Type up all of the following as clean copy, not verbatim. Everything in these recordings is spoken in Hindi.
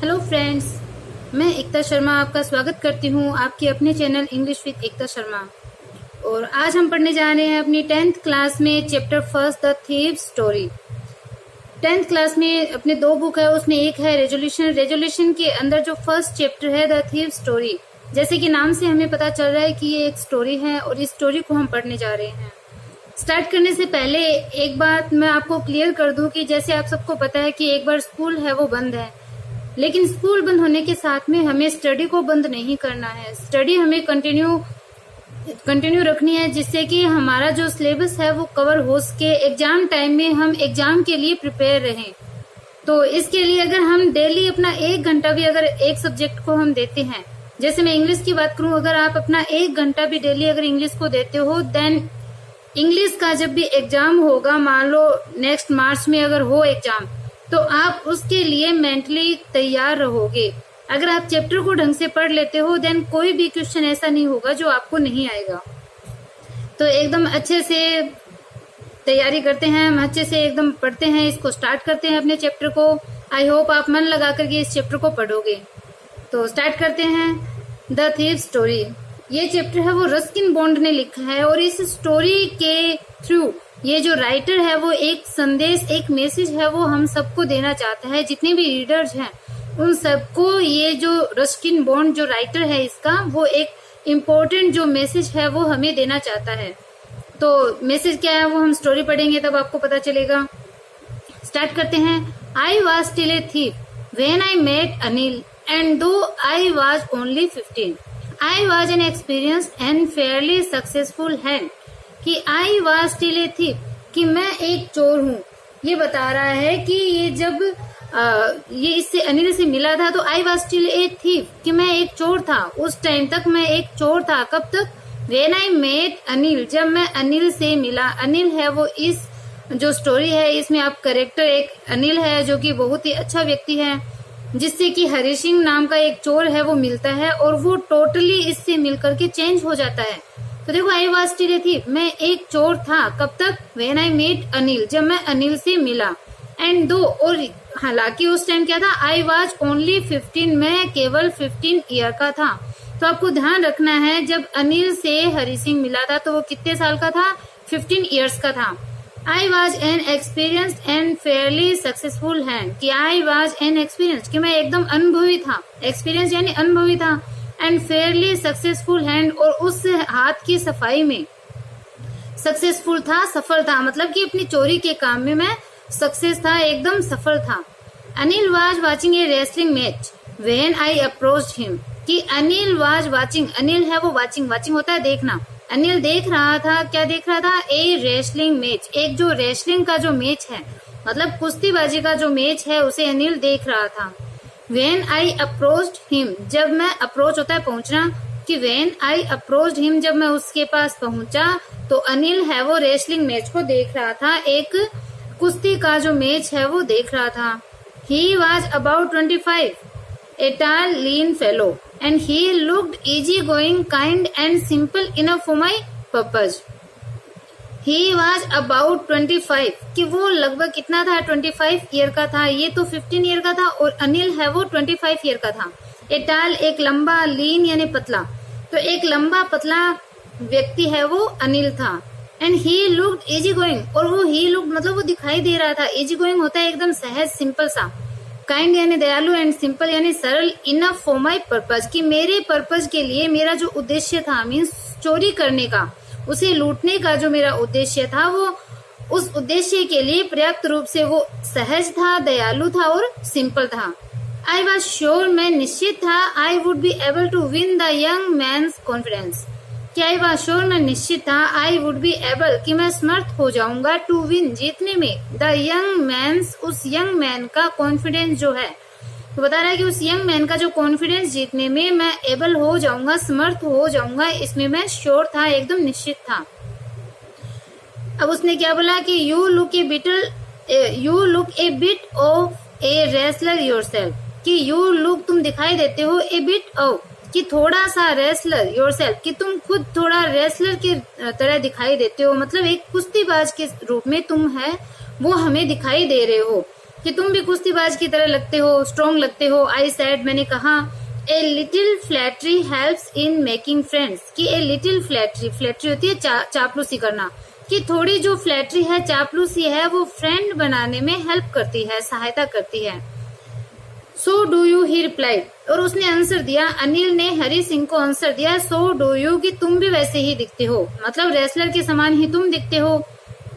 हेलो फ्रेंड्स, मैं एकता शर्मा आपका स्वागत करती हूँ आपके अपने channel English with Ekta Sharma. और आज हम पढ़ने जा रहे हैं अपनी 10th क्लास में chapter first the thief story. 10th class में अपने दो बुक है, उसमें एक है रेजोल्यूशन के अंदर जो फर्स्ट चैप्टर है द थीव स्टोरी। जैसे कि नाम से हमें पता चल रहा है कि ये एक स्टोरी है और इस स्टोरी को हम पढ़ने जा रहे हैं। स्टार्ट करने से पहले एक बात मैं आपको क्लियर कर दूं कि जैसे आप सबको पता है कि एक बार स्कूल है वो बंद है, लेकिन स्कूल बंद होने के साथ में हमें स्टडी को बंद नहीं करना है। स्टडी हमें कंटिन्यू रखनी है, जिससे कि हमारा जो सिलेबस है वो कवर हो सके, एग्जाम टाइम में हम एग्जाम के लिए प्रिपेयर रहें। तो इसके लिए अगर हम डेली अपना 1 घंटा भी अगर एक सब्जेक्ट को हम देते हैं, जैसे मैं इंग्लिश की बात करूं, अगर आप अपना 1 घंटा भी डेली अगर इंग्लिश को देते हो, देन इंग्लिश का जब भी एग्जाम होगा, मान लो नेक्स्ट मार्च में अगर हो एग्जाम, तो आप उसके लिए मेंटली तैयार रहोगे। अगर आप चैप्टर को ढंग से पढ़ लेते हो, देन कोई भी क्वेश्चन ऐसा नहीं होगा जो आपको नहीं आएगा। तो एकदम अच्छे से तैयारी करते हैं, हम अच्छे से एकदम पढ़ते हैं, इसको स्टार्ट करते हैं अपने चैप्टर को। आई होप आप मन लगा करके इस चैप्टर को पढ़ोगे। तो स्टार्ट करते हैं द थीव स्टोरी। ये चैप्टर है वो रस्किन बॉन्ड ने लिखा है, और इस स्टोरी के थ्रू ये जो राइटर है वो एक संदेश, एक मैसेज है वो हम सबको देना चाहता है। जितने भी रीडर्स हैं उन सबको ये जो रस्किन बॉन्ड जो राइटर है इसका, वो एक इम्पोर्टेंट जो मैसेज है वो हमें देना चाहता है। तो मैसेज क्या है वो हम स्टोरी पढ़ेंगे तब आपको पता चलेगा। स्टार्ट करते हैं। I was still a thief when I met Anil and though I was only 15 I was an experienced and fairly successful hand. कि I was still a thief, कि मैं एक चोर हूँ। ये बता रहा है कि ये जब ये इससे अनिल से मिला था तो आई वॉज स्टिल ए थीव, कि मैं एक चोर था, उस टाइम तक मैं एक चोर था। कब तक? व्हेन आई मेट अनिल, जब मैं अनिल से मिला। अनिल है वो इस जो स्टोरी है इसमें आप करेक्टर एक अनिल है जो कि बहुत ही अच्छा व्यक्ति है, जिससे कि हरी सिंह नाम का एक चोर है वो मिलता है और वो टोटली इससे मिलकर के चेंज हो जाता है। तो देखो, आई वॉज स्टिल ए थीव, मैं एक चोर था। कब तक? व्हेन आई मेट अनिल, जब मैं अनिल से मिला। एंड दो, और हालांकि उस टाइम क्या था? आई वॉज ओनली 15, मैं केवल 15 ईयर का था। तो आपको ध्यान रखना है, जब अनिल से हरी सिंह मिला था तो वो कितने साल का था? 15 ईयर्स का था। आई was an experienced and fairly successful hand, कि आई वॉज एन एक्सपीरियंस, कि मैं एकदम अनुभवी था। एक्सपीरियंस यानी अनुभवी था। एंड फेयरली सक्सेसफुल हैंड, और उस हाथ की सफाई में सक्सेसफुल था, सफल था। मतलब कि अपनी चोरी के काम में मैं सक्सेस था, एकदम सफल था। Anil was watching A wrestling match when I approached him, कि अनिल वाज वाचिंग, अनिल है वो वाचिंग होता है देखना। अनिल देख रहा था, क्या देख रहा था? ए रेसलिंग मैच, एक जो रेसलिंग का जो मैच है, मतलब कुश्तीबाजी का जो मैच है, उसे अनिल देख रहा था। When I approached him, जब मैं अप्रोच होता है पहुंचना, कि when I approached him, जब मैं उसके पास पहुंचा, तो अनिल है वो रेसलिंग मैच को देख रहा था, एक कुश्ती का जो मैच है वो देख रहा था। He was about 25, a tall, lean fellow, and he looked easygoing, kind, and simple enough for my purpose. He was about 25, कि वो लगभग कितना था? 25 ईयर का था। ये तो 15 ईयर का था, और अनिल है वो 25 ईयर का था। एटाल, एक लंबा, लीन यानी पतला, तो एक लंबा पतला व्यक्ति है वो अनिल था। And he looked easy going, और वो ही लुक्ड मतलब वो दिखाई दे रहा था। इजी गोइंग होता है एकदम सहज, सिंपल सा। काइंड यानी दयालु, एंड सिंपल यानी सरल। इनफ फॉर माई पर्पज, कि मेरे पर्पज के लिए, मेरा जो उद्देश्य था, मीन्स चोरी करने का, उसे लूटने का जो मेरा उद्देश्य था, वो उस उद्देश्य के लिए पर्याप्त रूप से वो सहज था, दयालु था और सिंपल था। आई वॉज श्योर, मैं निश्चित था, I would be able to win the young man's confidence, कि आई वॉज श्योर, मैं निश्चित था, आई वुड बी एबल, कि मैं समर्थ हो जाऊंगा, टू विन, जीतने में, द यंग मैन्स, उस यंग मैन का कॉन्फिडेंस जो है, तो बता रहा है कि उस यंग मैन का जो कॉन्फिडेंस जीतने में मैं एबल हो जाऊंगा, समर्थ हो जाऊंगा, इसमें मैं श्योर था, एकदम निश्चित था। अब उसने क्या बोला कि you look A bit of a wrestler yourself, कि यू लुक, तुम दिखाई देते हो, ए बिट ऑफ, कि थोड़ा सा, रेसलर योरसेल्फ, कि तुम खुद थोड़ा रेसलर के तरह दिखाई देते हो, मतलब एक कुश्तीबाज के रूप में तुम है वो हमें दिखाई दे रहे हो। कि तुम भी कुश्तीबाज की तरह लगते हो, स्ट्रॉन्ग लगते हो। आई सेड, मैंने कहा, a little flattery helps in making friends, कि ए लिटिल फ्लैटरी, फ्लैटरी होती है चापलूसी करना, कि थोड़ी जो फ्लैटरी है, चापलूसी है, वो फ्रेंड बनाने में हेल्प करती है, सहायता करती है। So do you, he replied, और उसने आंसर दिया, अनिल ने हरी सिंह को आंसर दिया, सो डू यू, कि तुम भी वैसे ही दिखते हो, मतलब रेसलर के समान ही तुम दिखते हो।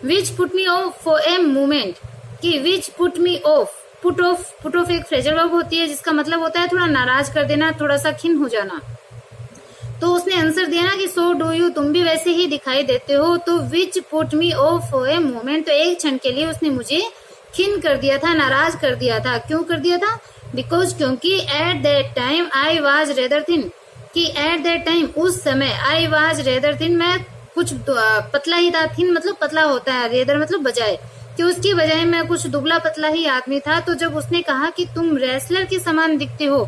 Which put me off for a moment, कि which put me off, put off एक फ्रेजल वर्ब होती है जिसका मतलब होता है थोड़ा नाराज कर देना, थोड़ा सा खिन्न हो जाना। तो उसने आंसर दिया ना कि सो डू यू, तुम भी वैसे ही दिखाई देते हो। तो विच put me off for a moment, तो एक क्षण के लिए उसने मुझे खिन्न कर दिया था, नाराज कर दिया था। क्यों कर दिया था? बिकॉज, क्योंकि at that time I was rather thin, कि एट दैट टाइम, उस समय, आई वाज रेदर थिन, मैं कुछ पतला ही था। थिन मतलब पतला होता है, रेदर मतलब बजाय, कि उसकी बजाय मैं कुछ दुबला पतला ही आदमी था। तो जब उसने कहा कि तुम रेसलर के समान दिखते हो,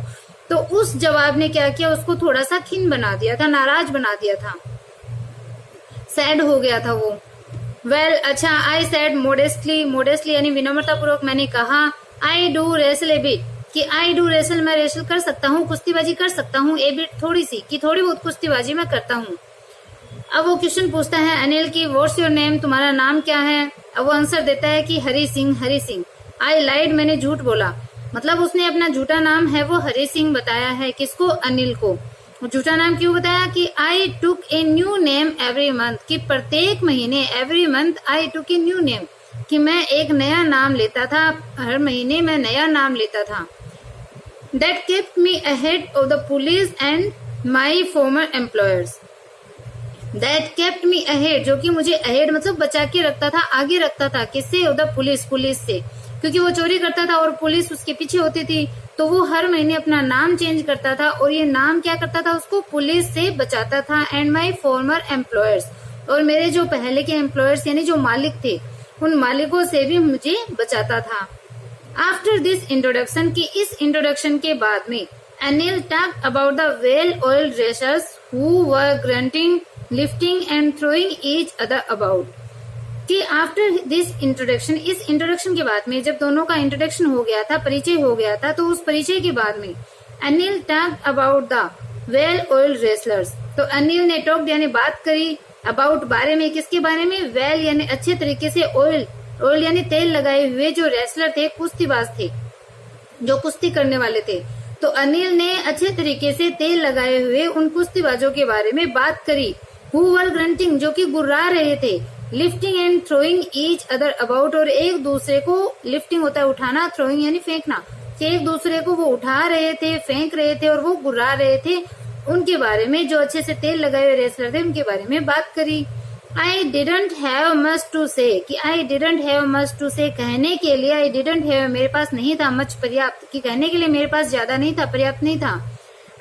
तो उस जवाब ने क्या किया, उसको थोड़ा सा खिन्न बना दिया था, नाराज बना दिया था, सैड हो गया था वो। वेल, अच्छा, आई सैड मोडेस्टली, मोडेस्टली यानी विनम्रता पूर्वक मैंने कहा, I do wrestle A bit, कि आई डू रेसल, मैं रेसल कर सकता हूँ, कुश्तीबाजी कर सकता हूँ, ए बिट थोड़ी सी, कि थोड़ी बहुत कुश्तीबाजी मैं करता हूँ। अब वो क्वेश्चन पूछता है अनिल की, व्हाट्स योर नेम, तुम्हारा नाम क्या है? अब वो आंसर देता है कि हरी सिंह, हरी सिंह। आई लाइड, मैंने झूठ बोला, मतलब उसने अपना झूठा नाम है वो हरी सिंह बताया है। किसको? अनिल को। झूठा नाम क्यों बताया? कि I took a new name every month, कि प्रत्येक महीने, every month I took a new name, कि मैं एक नया नाम लेता था, हर महीने मैं नया नाम लेता था। That kept me ahead of the police and my farmer employers, that kept me ahead, जो कि मुझे अहेड मतलब बचा के रखता था, आगे रखता था। किससे? ऑफ द पुलिस, पुलिस से, क्योंकि वो चोरी करता था और पुलिस उसके पीछे होती थी। तो वो हर महीने अपना नाम चेंज करता था, और ये नाम क्या करता था, उसको पुलिस से बचाता था। एंड माई फॉर्मर एम्प्लॉयर्स, और मेरे जो पहले के एम्प्लॉयर्स यानी जो मालिक थे, उन मालिकों से भी मुझे बचाता था। आफ्टर दिस इंट्रोडक्शन, की इस इंट्रोडक्शन के बाद में, Anil talked about the well oiled racers who were grunting, lifting and throwing each other about, कि आफ्टर दिस इंट्रोडक्शन, इस इंट्रोडक्शन के बाद में, जब दोनों का इंट्रोडक्शन हो गया था, परिचय हो गया था, तो उस परिचय के बाद में Anil talked about the well oiled wrestlers, तो अनिल ने टॉक्ड यानी बात करी, अबाउट बारे में, किसके बारे में? वेल यानी अच्छे तरीके से, ऑयल, ऑयल यानी तेल लगाए हुए जो रेसलर थे, कुश्तीबाज थे, जो कुश्ती करने वाले थे। तो अनिल ने अच्छे तरीके से तेल लगाए हुए उन कुश्तीबाजों के बारे में बात करी। हु वर ग्रंटिंग, जो कि गुर्रा रहे थे, lifting and throwing each other about, और एक दूसरे को, लिफ्टिंग होता है उठाना, थ्रोइंग यानी फेंकना, कि एक दूसरे को वो उठा रहे थे, फेंक रहे थे, और वो गुर्रा रहे थे। उनके बारे में, जो अच्छे से तेल लगाए हुए रेसलर थे, उनके बारे में बात करी। I didn't have much to say, कि I didn't have much to say, कहने के लिए, आई डिडंट हैव मेरे पास नहीं था, मच पर्याप्त, कि कहने के लिए मेरे पास ज्यादा नहीं था, पर्याप्त नहीं था।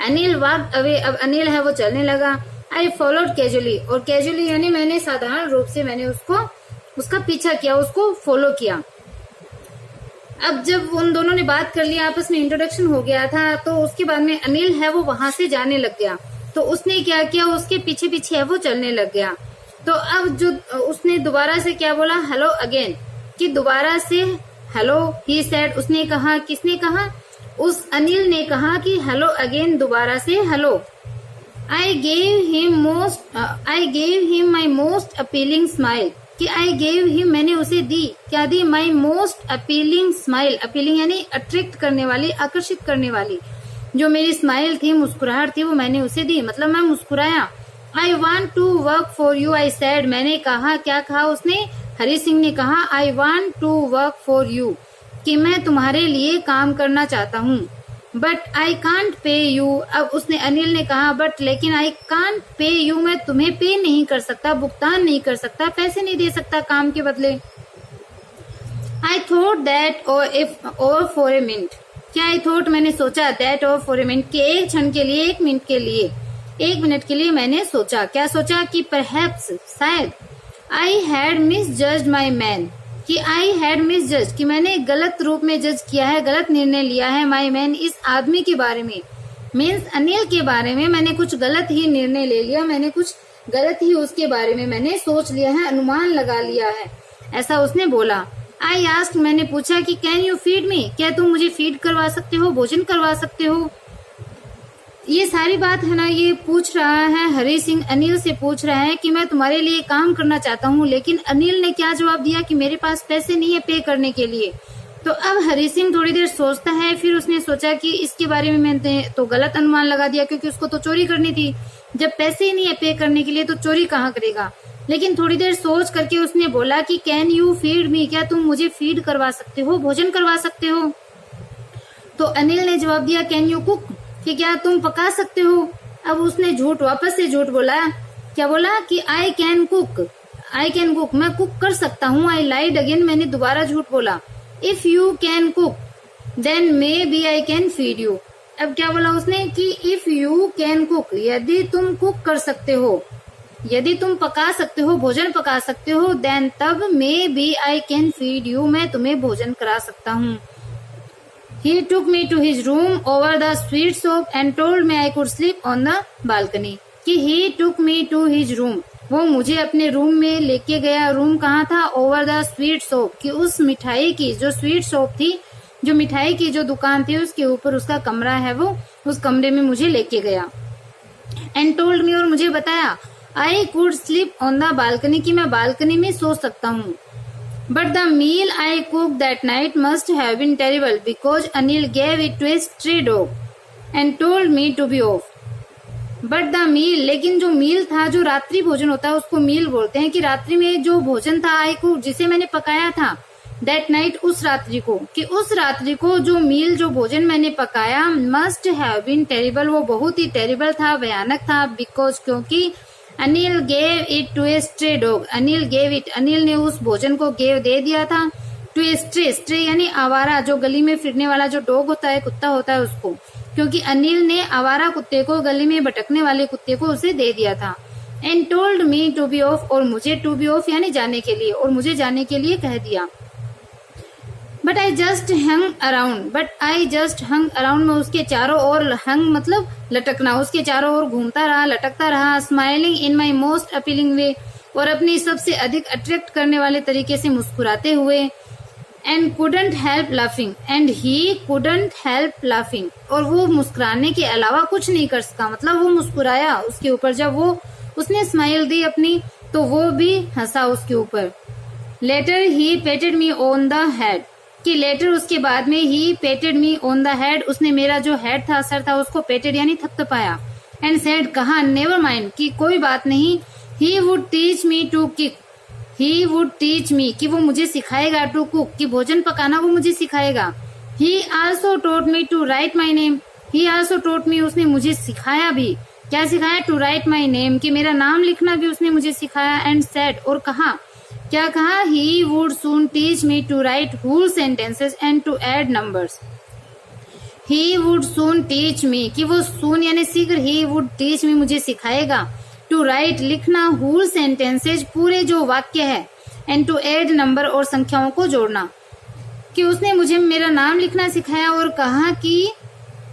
अनिल वॉक्ड अवे, अब अनिल है वो चलने लगा। आई फॉलोड कैजुअली, और कैजुअली यानी मैंने साधारण रूप से मैंने उसका पीछा किया, उसको फॉलो किया। अब जब उन दोनों ने बात कर लिया, आपस में इंट्रोडक्शन हो गया था, तो उसके बाद में अनिल है वो वहां से जाने लग गया। तो उसने क्या किया, उसके पीछे पीछे है वो चलने लग गया। तो अब जो उसने दोबारा से क्या बोला, हेलो अगेन, कि दोबारा से हेलो, ही सेड, उसने कहा, किसने कहा? उस अनिल ने कहा कि हेलो अगेन, दोबारा से hello. I gave him my most appealing smile, कि I gave him, मैंने उसे दी, क्या दी? My most appealing smile, appealing यानी अट्रैक्ट करने वाली, आकर्षित करने वाली, जो मेरी स्माइल थी, मुस्कुराहट थी, वो मैंने उसे दी, मतलब मैं मुस्कुराया। I want to work for you, I said, मैंने कहा, क्या कहा उसने? हरी सिंह ने कहा, I want to work for you, कि मैं तुम्हारे लिए काम करना चाहता हूँ। But I can't pay you, अब उसने, अनिल ने कहा, बट लेकिन, आई कांट पे यू, मैं तुम्हें पे नहीं कर सकता, भुगतान नहीं कर सकता, पैसे नहीं दे सकता काम के बदले। आई थॉट दैट और फॉर ए मिनट, क्या आई थॉट मैंने सोचा, दैट और फॉर ए मिनट, कि एक क्षण के लिए, एक मिनट के लिए, एक मिनट के लिए मैंने सोचा, क्या सोचा? कि परहैप्स, शायद, I had miss judged my man, कि आई हैड मिस जज, कि मैंने गलत रूप में जज किया है, गलत निर्णय लिया है, माई मैन, इस आदमी के बारे में, मीन्स अनिल के बारे में मैंने कुछ गलत ही निर्णय ले लिया, मैंने कुछ गलत ही उसके बारे में मैंने सोच लिया है, अनुमान लगा लिया है, ऐसा उसने बोला। आई आस्क्ड, मैंने पूछा कि कैन यू फीड मी, क्या तुम मुझे फीड करवा सकते हो, भोजन करवा सकते हो। ये सारी बात है ना, ये पूछ रहा है हरी सिंह, अनिल से पूछ रहा है कि मैं तुम्हारे लिए काम करना चाहता हूँ, लेकिन अनिल ने क्या जवाब दिया कि मेरे पास पैसे नहीं है पे करने के लिए। तो अब हरी सिंह थोड़ी देर सोचता है, फिर उसने सोचा कि इसके बारे में मैंने तो गलत अनुमान लगा दिया, क्योंकि उसको तो चोरी करनी थी। जब पैसे ही नहीं है पे करने के लिए तो चोरी कहाँ करेगा। लेकिन थोड़ी देर सोच करके उसने बोला कि कैन यू फीड मी, क्या तुम मुझे फीड करवा सकते हो, भोजन करवा सकते हो। तो अनिल ने जवाब दिया कैन यू कुक, कि क्या तुम पका सकते हो। अब उसने वापस से झूठ बोला, क्या बोला कि आई कैन कुक, मैं कुक कर सकता हूँ। आई लाइड अगेन, मैंने दोबारा झूठ बोला। If you can cook then maybe I can feed you. अब क्या बोला उसने कि इफ यू कैन कुक, यदि तुम कुक कर सकते हो, यदि तुम पका सकते हो, भोजन पका सकते हो, देन तब maybe I can feed you, मैं तुम्हें भोजन करा सकता हूँ। He took me to his room over the sweet soap and told me I could sleep on the balcony. कि he took me to his room, वो मुझे अपने रूम में लेके गया। रूम कहाँ था? Over the sweet soap, कि उस मिठाई की जो स्वीट सोप थी, जो मिठाई की जो दुकान थी उसके ऊपर उसका कमरा है, वो उस कमरे में मुझे लेके गया। And told me, और मुझे बताया I could sleep on the balcony, कि मैं बालकनी में सो सकता हूँ। But the meal I cooked that night must have been terrible because Anil gave it to a stray dog and told me to be off. But the meal, लेकिन जो मील था, जो रात्रि भोजन होता है उसको मील बोलते हैं, कि रात्रि में जो भोजन था I cooked, जिसे मैंने पकाया था, that night, उस रात्रि को, कि उस रात्रि को जो मील, जो भोजन मैंने पकाया, must have been terrible, वो बहुत ही terrible था, भयानक था, because, क्योंकि Anil gave it to a stray dog, Anil gave it, Anil ने उस भोजन को गेव दे दिया था टू ए स्ट्रे, स्ट्रे यानी आवारा, जो गली में फिरने वाला जो डॉग होता है, कुत्ता होता है, उसको, क्योंकि अनिल ने आवारा कुत्ते को, गली में भटकने वाले कुत्ते को उसे दे दिया था। And told me to be off, और मुझे टू बी ऑफ यानी जाने के लिए, और मुझे जाने के लिए कह दिया। But I just hung around, में उसके चारों ओर, हंग मतलब लटकना, उसके चारों ओर घूमता रहा, लटकता रहा। Smiling in my most appealing way, और अपनी सबसे अधिक अट्रैक्ट करने वाले तरीके से मुस्कुराते हुए। And couldn't help laughing, and he couldn't help laughing, और वो मुस्कुराने के अलावा कुछ नहीं कर सका, मतलब वो मुस्कुराया उसके ऊपर, जब वो उसने स्माइल दी अपनी, तो वो भी हंसा उसके ऊपर। Later he patted me on the head, कि लेटर उसके बाद में he patted me on the head, उसने मेरा जो हेड था, सर था, उसको पेटेड यानी थपथपाया। एंड सेड, कहा, नेवर माइंड, कि कोई बात नहीं। He would teach me to cook, he would teach me, कि वो मुझे सिखाएगा, टू कुक, कि भोजन पकाना वो मुझे सिखाएगा। He also taught me to write my name, he also taught me, उसने मुझे सिखाया भी, क्या सिखाया? टू राइट माई नेम, कि मेरा नाम लिखना भी उसने मुझे सिखाया। एंड सेड, और कहा, क्या कहा? He would soon teach me to write whole sentences and to add numbers. He would soon teach me, कि वो सून यानी शीघ्र, ही वुड टीच मी, मुझे सिखाएगा, टू राइट लिखना, होल सेंटेंसेज पूरे जो वाक्य है, एंड टू एड नंबर और संख्याओं को जोड़ना, कि उसने मुझे मेरा नाम लिखना सिखाया, और कहा कि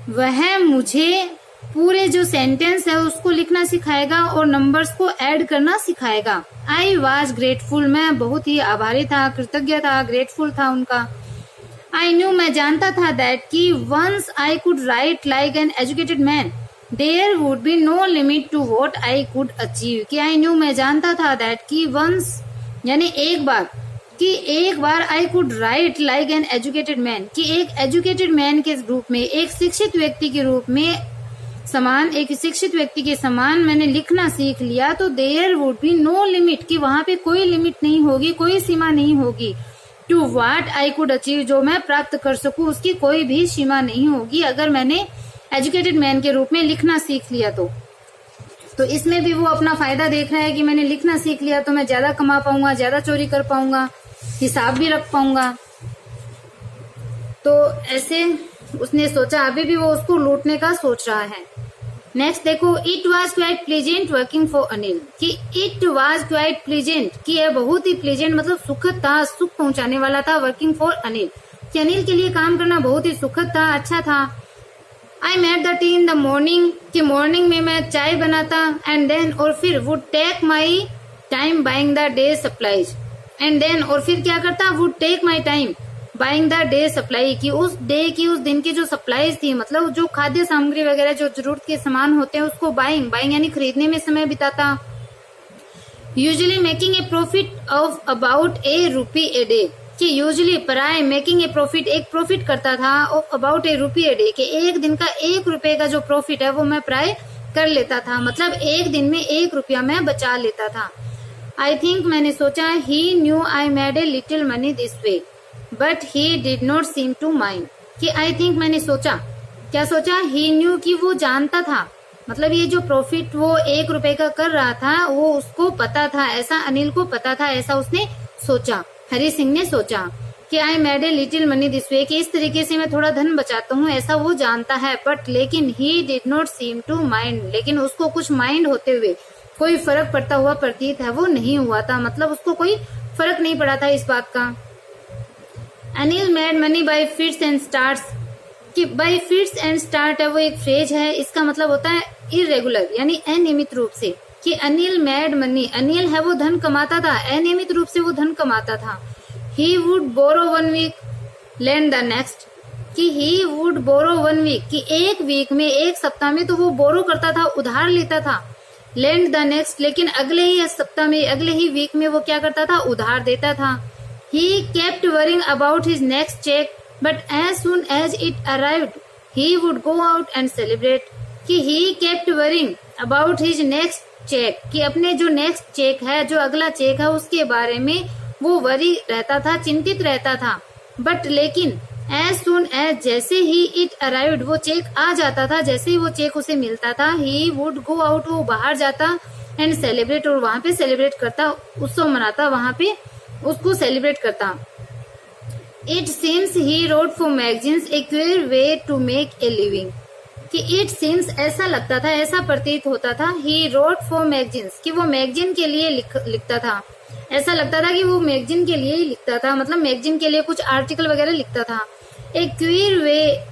वह मुझे पूरे जो सेंटेंस है उसको लिखना सिखाएगा और नंबर्स को ऐड करना सिखाएगा। आई वॉज ग्रेटफुल, मैं बहुत ही आभारी था, कृतज्ञ था, ग्रेटफुल था उनका। आई न्यू, मैं जानता था, दैट कि once I could write like an educated man there would be no limit to what I could achieve, कि आई न्यू, मैं जानता था, दैट कि वंस यानी एक बार, कि एक बार I could write like an educated man, कि एक एजुकेटेड मैन के रूप में, एक शिक्षित व्यक्ति के रूप में समान, एक शिक्षित व्यक्ति के समान मैंने लिखना सीख लिया, तो there would be no limit, कि वहां पे कोई लिमिट नहीं होगी, कोई सीमा नहीं होगी। To what I could achieve, जो मैं प्राप्त कर सकूं उसकी कोई भी सीमा नहीं होगी, अगर मैंने एजुकेटेड मैन के रूप में लिखना सीख लिया तो इसमें भी वो अपना फायदा देख रहा है कि मैंने लिखना सीख लिया तो मैं ज्यादा कमा पाऊंगा, ज्यादा चोरी कर पाऊंगा, हिसाब भी रख पाऊंगा। तो ऐसे उसने सोचा, अभी भी वो उसको लूटने का सोच रहा है। नेक्स्ट देखो, it was quite pleasant working for Anil, कि इट वॉज क्वाइट प्लेजेंट, कि यह बहुत ही प्लेजेंट मतलब सुखद था, सुख पहुंचाने वाला था, वर्किंग फॉर अनिल, कि अनिल के लिए काम करना बहुत ही सुखद था, अच्छा था। I made the tea in the morning, कि मॉर्निंग में मैं चाय बनाता, एंड देन और फिर would take my time buying the day supplies, and then और फिर क्या करता, would take my time buying the day supply, कि उस डे की उस दिन की जो सप्लाईज थी, मतलब जो खाद्य सामग्री वगैरह जो जरूरत के सामान होते हैं उसको बाइंग यानी खरीदने में समय बिताता। Usually making a profit of about ₹1 a day, कि यूजुअली प्राय मेकिंग ए प्रॉफिट, एक प्रॉफिट करता था ऑफ अबाउट ₹1 ए डे, कि एक दिन का ₹1 का जो प्रॉफिट है वो मैं प्राय कर लेता था, मतलब एक दिन में ₹1 मैं बचा लेता था। आई थिंक मैंने सोचा, he knew I made a little money this way but he did not seem to mind, कि आई थिंक मैंने सोचा, क्या सोचा, ही न्यू कि वो जानता था, मतलब ये जो प्रॉफिट वो ₹1 का कर रहा था वो उसको पता था, ऐसा अनिल को पता था, ऐसा उसने सोचा, हरि सिंह ने सोचा कि आई made a little money this वे, कि इस तरीके से मैं थोड़ा धन बचाता हूँ, ऐसा वो जानता है। बट लेकिन he did not seem to mind, लेकिन उसको कुछ माइंड होते हुए कोई फर्क पड़ता हुआ प्रतीत है वो नहीं हुआ था, मतलब उसको कोई फर्क नहीं पड़ा था इस बात का। Anil made money by fits and starts, कि बाय फिट्स एंड स्टार्ट है वो एक फ्रेज है, इसका मतलब होता है इरेगुलर यानी अनियमित रूप से, कि अनिल मेड मनी, अनिल है वो धन कमाता था, अनियमित रूप से वो धन कमाता था। He would borrow 1 week lend the next, कि ही वुड बोरो 1 वीक, कि एक वीक में, एक सप्ताह में तो वो बोरो करता था, उधार लेता था, लैंड द नेक्स्ट, लेकिन अगले ही सप्ताह में, अगले ही वीक में वो क्या करता था, उधार देता था। He kept worrying about his next check, but as soon as it arrived, he would go out and celebrate. कि he kept worrying about his next check, कि अपने जो next check है, जो अगला चेक है उसके बारे में वो वरी रहता था, चिंतित रहता था। बट लेकिन as soon as, जैसे ही it arrived, वो चेक आ जाता था, जैसे ही वो चेक उसे मिलता था, he would go out, वो बाहर जाता, and celebrate, और वहां पे सेलिब्रेट करता, उत्सव मनाता, वहां पे उसको सेलिब्रेट करता। It seems he wrote for magazines a queer way to make a living, कि इट सीम्स ऐसा लगता था, ऐसा प्रतीत होता था, ही रोड फॉर मैगजीन्स, कि वो मैगजीन के लिए लिखता था, ऐसा लगता था कि वो मैगजीन के लिए ही लिखता था, मतलब मैगजीन के लिए कुछ आर्टिकल वगैरह लिखता था। A queer way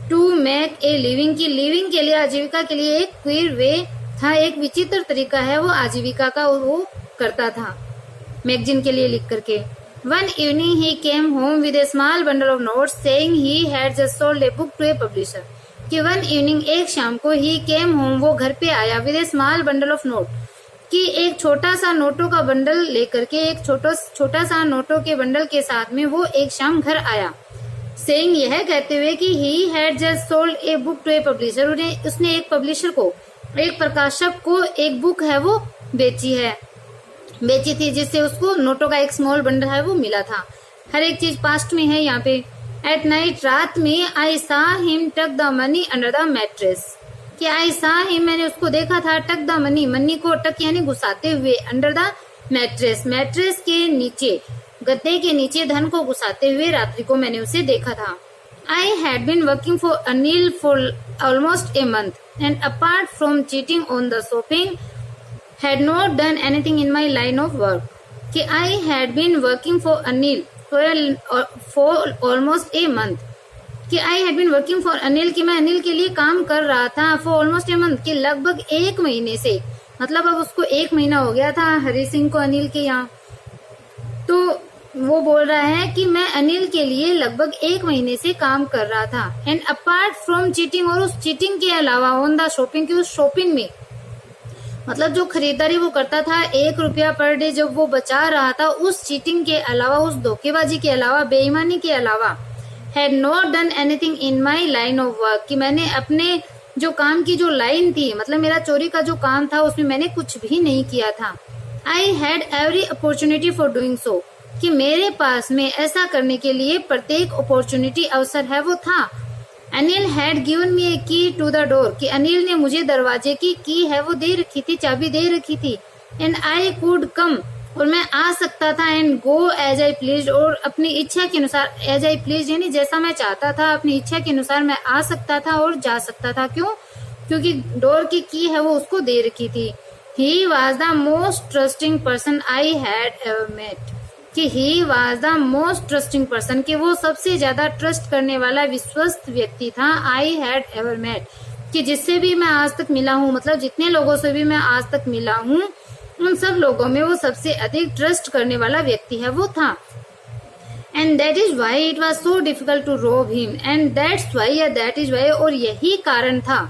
to make a living, की लिविंग के लिए, आजीविका के लिए एक क्वियर वे था, एक विचित्र तरीका है वो आजीविका का, वो करता था मैगजीन के लिए लिख करके। One evening he came home with a small bundle of notes saying he had just sold a book to a publisher, कि वन इवनिंग, एक शाम को, ही केम होम, वो घर पे आया, with a small bundle of note, कि एक छोटा सा नोटों का बंडल लेकर के, एक छोटा सा नोटों के बंडल के साथ में वो एक शाम घर आया, सेइंग, यह कहते हुए कि he had just sold a book to a publisher, उसने एक पब्लिशर को, एक प्रकाशक को एक बुक है वो बेची थी, जिससे उसको नोटों का एक स्मॉल बंडल है वो मिला था। हर एक चीज पास्ट में है यहाँ पे। एट नाइट, रात में, आई सा हिम टक the money under the mattress, कि आई सा हिम, मैंने उसको देखा था, टक द मनी, मनी को टक यानी घुसाते हुए, अंडर द मैट्रेस, मैट्रेस के नीचे, गद्दे के नीचे धन को घुसाते हुए रात्रि को मैंने उसे देखा था। I had been working for Anil for almost a month and apart from cheating on the shopping had not done anything in my line of work, कि I had been working for Anil for almost a month, कि I had been working for Anil, कि मैं अनिल के लिए काम कर रहा था, for almost a month, कि लगभग 1 महीने से, मतलब अब उसको 1 महीना हो गया था हरि सिंह को अनिल के यहाँ, तो वो बोल रहा है कि मैं अनिल के लिए लगभग 1 महीने से काम कर रहा था। एंड अपार्ट फ्रॉम चीटिंग, और उस चीटिंग के अलावा, ऑन द शॉपिंग, की उस शॉपिंग में, मतलब जो खरीदारी वो करता था, ₹1 पर डे जब वो बचा रहा था, उस चीटिंग के अलावा, उस धोखेबाजी के अलावा, बेईमानी के अलावा, had not done anything in my line of work, कि मैंने अपने जो काम की जो लाइन थी, मतलब मेरा चोरी का जो काम था, उसमें मैंने कुछ भी नहीं किया था। I had every opportunity for doing so, कि मेरे पास में ऐसा करने के लिए प्रत्येक अपॉर्चुनिटी, अवसर है वो था। अनिल हैड गिवन मी ए की टू द डोर, कि अनिल ने मुझे दरवाजे की है वो दे रखी थी, चाबी दे रखी थी। एंड आई कुड कम, और मैं आ सकता था, and go as I please, और अपनी इच्छा के अनुसार, एज आई प्लीज यानी जैसा मैं चाहता था, अपनी इच्छा के अनुसार मैं आ सकता था और जा सकता था। क्यों? क्योंकि डोर की है वो उसको दे रखी थी। He was the most trusting person I had ever met, कि he was the most trusting person, कि वो सबसे ज्यादा ट्रस्ट करने वाला विश्वस्त व्यक्ति था, आई हैड एवर मेट, कि जिससे भी मैं आज तक मिला हूँ, मतलब जितने लोगों से भी मैं आज तक मिला हूँ, उन सब लोगों में वो सबसे अधिक ट्रस्ट करने वाला व्यक्ति है वो था। And that is why it was so difficult to rob him, and that's why या दैट इज वाई, और यही कारण था।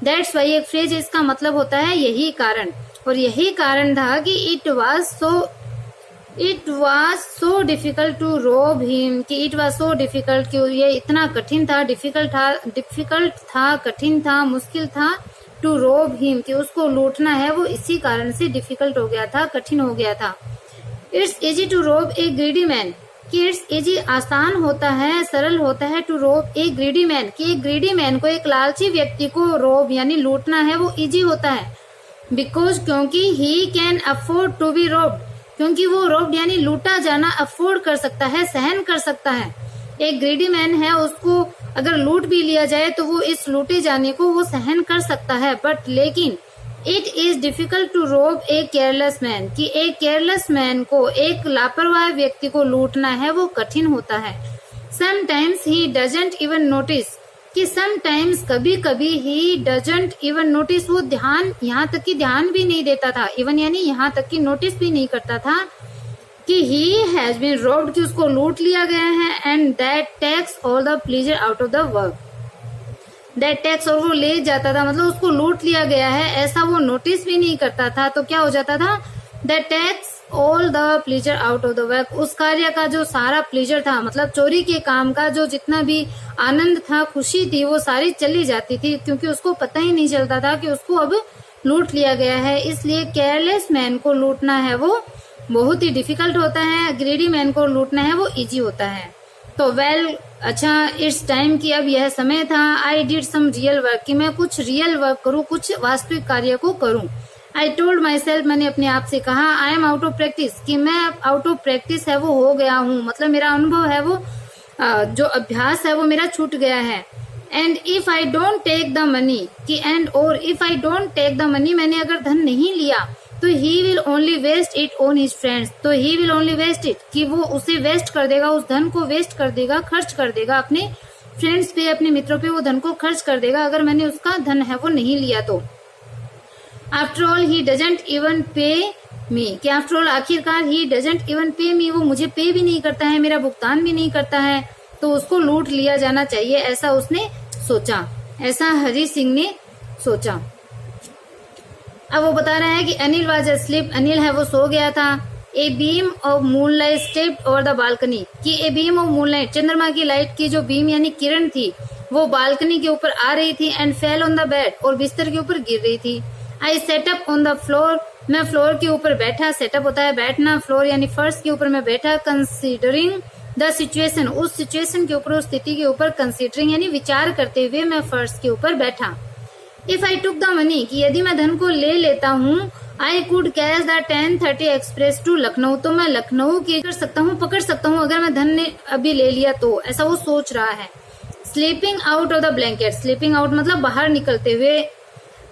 दैट्स वाई एक फ्रेज, इसका मतलब होता है यही कारण, और यही कारण था कि it was so difficult to rob him, कि इट वॉज सो डिफिकल्ट, कि ये इतना कठिन था, डिफिकल्ट था, कठिन था, मुश्किल था, टू रोब हिम, कि उसको लूटना है वो इसी कारण से डिफिकल्ट हो गया था, कठिन हो गया था। इट्स इजी टू रोब ए ग्रीडी मैन, कि इट्स इजी आसान होता है, सरल होता है, टू रोब ए ग्रीडी मैन, कि एक ग्रीडी मैन को, एक लालची व्यक्ति को रोब यानी लूटना है वो इजी होता है। बिकॉज क्योंकि he can afford to be robbed, क्योंकि वो रोब्ड यानी लूटा जाना अफोर्ड कर सकता है, सहन कर सकता है। एक ग्रीडी मैन है, उसको अगर लूट भी लिया जाए तो वो इस लूटे जाने को वो सहन कर सकता है। बट लेकिन इट इज डिफिकल्ट टू रोब ए केयरलेस मैन, कि एक केयरलेस मैन को, एक लापरवाह व्यक्ति को लूटना है वो कठिन होता है। Sometimes he doesn't even notice, कि समटाइम्स कभी कभी ही डजंट इवन नोटिस, वो ध्यान, यहाँ तक कि ध्यान भी नहीं देता था, इवन यानी यहाँ तक कि नोटिस भी नहीं करता था कि ही हैज बीन रोब्ड, कि उसको लूट लिया गया है। And that takes all the pleasure out of the work, that takes, और वो ले जाता था, मतलब उसको लूट लिया गया है ऐसा वो नोटिस भी नहीं करता था। तो क्या हो जाता था, that tax all the pleasure out of the work, उस कार्य का जो सारा प्लेजर था, मतलब चोरी के काम का जो जितना भी आनंद था, खुशी थी, वो सारी चली जाती थी, क्योंकि उसको पता ही नहीं चलता था कि उसको अब लूट लिया गया है। इसलिए केयरलेस मैन को लूटना है वो बहुत ही डिफिकल्ट होता है, ग्रीडी मैन को लूटना है वो इजी होता है। तो अच्छा, इट्स टाइम की अब यह समय था। I did some real work, कि मैं कुछ रियल वर्क करूँ, कुछ वास्तविक कार्य को करूँ। आई टोल्ड माई सेल्फ, मैंने अपने आप से कहा, I am out of practice, कि मैं आउट ऑफ प्रैक्टिस है वो हो गया हूँ, मतलब मेरा अनुभव है वो, जो अभ्यास है वो मेरा छूट गया है। And if I don't take the money, कि एंड और if I don't take the money, मैंने अगर धन नहीं लिया तो he will only waste it on his friends, तो he will only waste it, कि वो उसे वेस्ट कर देगा, उस धन को वेस्ट कर देगा, खर्च कर देगा अपने फ्रेंड्स पे, अपने मित्रों पे वो धन को खर्च कर देगा अगर मैंने उसका धन है वो नहीं लिया तो। After all he doesn't even पे मी, कि आफ्टर ऑल आखिरकार ही डजंट इवन पे मी, वो मुझे पे भी नहीं करता है, मेरा भुगतान भी नहीं करता है, तो उसको लूट लिया जाना चाहिए, ऐसा उसने सोचा, ऐसा हरि सिंह ने सोचा। अब वो बता रहा है कि अनिल वाज अस्लीप, अनिल है वो सो गया था। A beam of moonlight stepped over the balcony, कि ए बीम ऑफ मूनलाइट, चंद्रमा की लाइट की जो बीम यानी किरण थी वो बालकनी के ऊपर आ रही थी। And fell on the bed, और बिस्तर के ऊपर गिर रही थी। I sat up on the floor, मैं फ्लोर के ऊपर बैठा, सेटअप होता है बैठना, फ्लोर यानी फर्श के ऊपर मैं बैठा। कंसीडरिंग द सिचुएशन, उस सिचुएशन के ऊपर, उस स्थिति के ऊपर, कंसीडरिंग यानी विचार करते हुए मैं फर्श के ऊपर बैठा। If I took the money, कि यदि मैं धन को ले लेता हूँ, I could catch the 10:30 express to Lucknow, तो मैं लखनऊ की कर सकता हूँ, पकड़ सकता हूँ अगर मैं धन ने अभी ले लिया तो, ऐसा वो सोच रहा है। Sleeping out of the blanket, sleeping out मतलब बाहर निकलते हुए,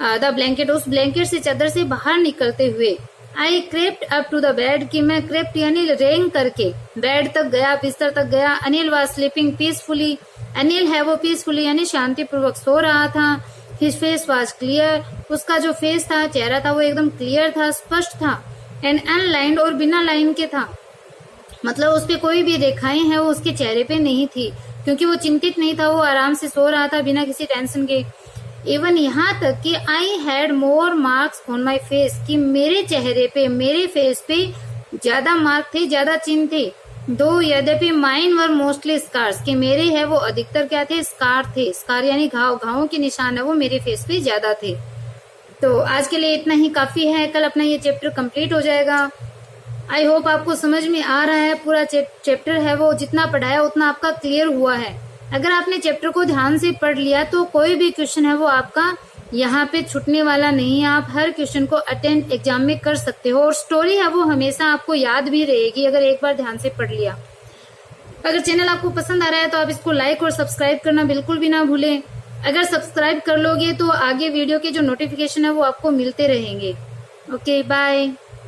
द ब्लैंकेट उस ब्लैंकेट से, चादर से बाहर निकलते हुए। I crept up to the bed, कि मैं क्रेप्ट यानी रेंग करके बेड तक गया, बिस्तर तक गया। Anil was sleeping peacefully, Anil है वो पीसफुली यानी शांति पूर्वक सो रहा था। हिज फेस वाज क्लियर, उसका जो फेस था, चेहरा था, वो एकदम क्लियर था, स्पष्ट था। एंड अनलाइंड, और बिना लाइन के था, मतलब उस पे कोई भी रेखाएं हैं वो उसके चेहरे पे नहीं थी, क्योंकि वो चिंतित नहीं था, वो आराम से सो रहा था बिना किसी टेंशन के। इवन यहाँ तक कि I had more marks on my face, कि मेरे चेहरे पे, मेरे फेस पे ज्यादा मार्क थे, ज्यादा चिन्ह थे। दो यद्यपि माइन वर मोस्टली स्कार्स, कि मेरे है वो अधिकतर क्या थे, स्कार थे। स्कार यानी घाव, घावों के निशान है वो मेरे फेस पे ज्यादा थे। तो आज के लिए इतना ही काफी है, कल अपना ये चैप्टर कंप्लीट हो जाएगा। आई होप आपको समझ में आ रहा है, पूरा चैप्टर है वो जितना पढ़ाया उतना आपका क्लियर हुआ है। अगर आपने चैप्टर को ध्यान से पढ़ लिया तो कोई भी क्वेश्चन है वो आपका यहाँ पे छूटने वाला नहीं है, आप हर क्वेश्चन को अटेंड एग्जाम में कर सकते हो। और स्टोरी है वो हमेशा आपको याद भी रहेगी अगर एक बार ध्यान से पढ़ लिया। अगर चैनल आपको पसंद आ रहा है तो आप इसको लाइक और सब्सक्राइब करना बिल्कुल भी ना भूलें। अगर सब्सक्राइब कर लोगे तो आगे वीडियो के जो नोटिफिकेशन है वो आपको मिलते रहेंगे। Okay, bye.